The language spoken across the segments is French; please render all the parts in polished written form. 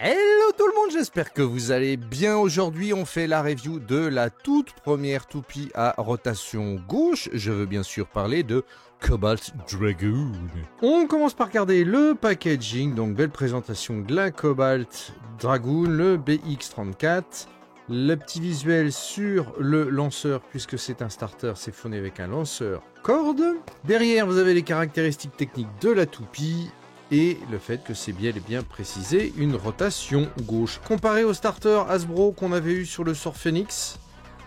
Hello tout le monde, j'espère que vous allez bien. Aujourd'hui, on fait la review de la toute première toupie à rotation gauche. Je veux bien sûr parler de Cobalt Dragoon. On commence par regarder le packaging, donc belle présentation de la Cobalt Dragoon, le BX34. Le petit visuel sur le lanceur, puisque c'est un starter, c'est fourni avec un lanceur corde. Derrière, vous avez les caractéristiques techniques de la toupie. Et le fait que c'est bien et bien précisé une rotation gauche. Comparé au starter Hasbro qu'on avait eu sur le Sword Phoenix,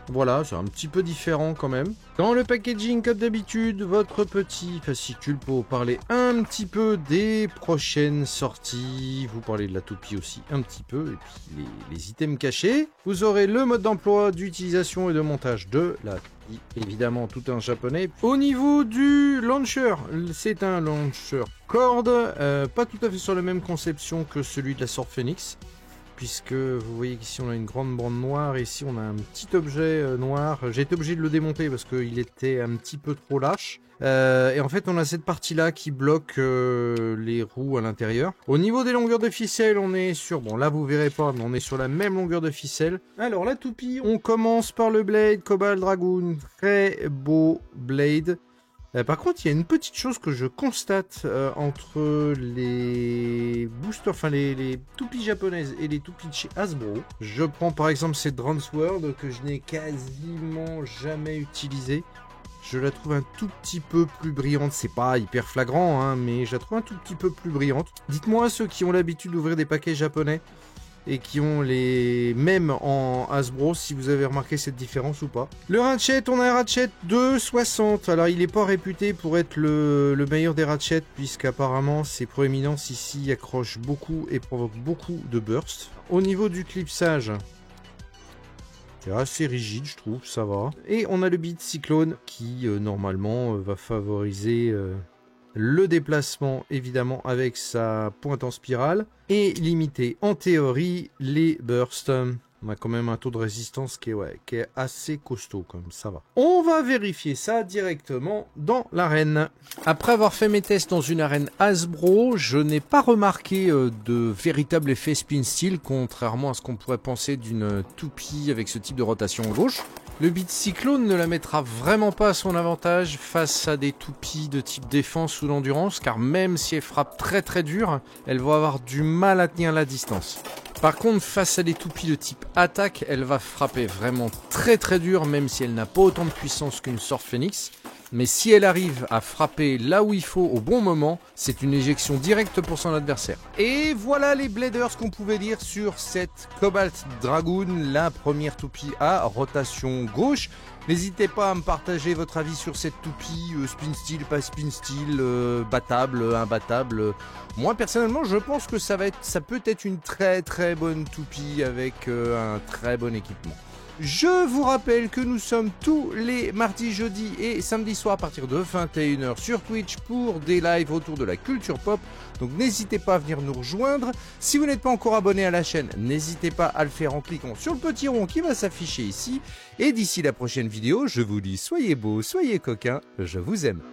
voilà, c'est un petit peu différent quand même. Dans le packaging, comme d'habitude, votre petit fascicule pour parler un petit peu des prochaines sorties. Vous parlez de la toupie aussi un petit peu, et puis les items cachés. Vous aurez le mode d'emploi, d'utilisation et de montage de la toupie, évidemment tout en japonais. Au niveau du launcher, c'est un launcher corde, pas tout à fait sur la même conception que celui de la Sword Phoenix. Puisque vous voyez qu'ici on a une grande bande noire et ici on a un petit objet noir. J'ai été obligé de le démonter parce qu'il était un petit peu trop lâche. Et en fait on a cette partie là qui bloque les roues à l'intérieur. Au niveau des longueurs de ficelle, on est sur, bon là vous verrez pas, mais on est sur la même longueur de ficelle. Alors la toupie, on commence par le blade Cobalt Dragoon, très beau blade. Par contre, il y a une petite chose que je constate entre les boosters, enfin les toupies japonaises et les toupies de chez Hasbro. Je prends par exemple cette Dransword que je n'ai quasiment jamais utilisée. Je la trouve un tout petit peu plus brillante. C'est pas hyper flagrant, hein, mais je la trouve un tout petit peu plus brillante. Dites-moi, ceux qui ont l'habitude d'ouvrir des paquets japonais et qui ont les mêmes en Hasbro, si vous avez remarqué cette différence ou pas. Le ratchet, on a un ratchet de 60. Alors il n'est pas réputé pour être le meilleur des ratchets, puisqu'apparemment ses proéminences ici accrochent beaucoup et provoquent beaucoup de bursts. Au niveau du clipsage, c'est assez rigide, je trouve, ça va. Et on a le beat Cyclone qui normalement va favoriser le déplacement, évidemment, avec sa pointe en spirale. Et limiter, en théorie, les bursts. On a quand même un taux de résistance qui est assez costaud, comme ça va. On va vérifier ça directement dans l'arène. Après avoir fait mes tests dans une arène Hasbro, je n'ai pas remarqué de véritable effet spin steel, contrairement à ce qu'on pourrait penser d'une toupie avec ce type de rotation gauche. Le beat Cyclone ne la mettra vraiment pas à son avantage face à des toupies de type défense ou d'endurance, car même si elle frappe très très dur, elle va avoir du mal à tenir la distance. Par contre, face à des toupies de type attaque, elle va frapper vraiment très très dur, même si elle n'a pas autant de puissance qu'une Sword Phoenix. Mais si elle arrive à frapper là où il faut au bon moment, c'est une éjection directe pour son adversaire. Et voilà les bladers qu'on pouvait dire sur cette Cobalt Dragoon, la première toupie à rotation gauche. N'hésitez pas à me partager votre avis sur cette toupie, spin steel, pas spin steel, battable, imbattable. Moi personnellement je pense que ça peut être une très très bonne toupie avec un très bon équipement. Je vous rappelle que nous sommes tous les mardis, jeudis et samedis soirs à partir de 21h sur Twitch pour des lives autour de la culture pop. Donc n'hésitez pas à venir nous rejoindre. Si vous n'êtes pas encore abonné à la chaîne, n'hésitez pas à le faire en cliquant sur le petit rond qui va s'afficher ici. Et d'ici la prochaine vidéo, je vous dis soyez beaux, soyez coquins, je vous aime.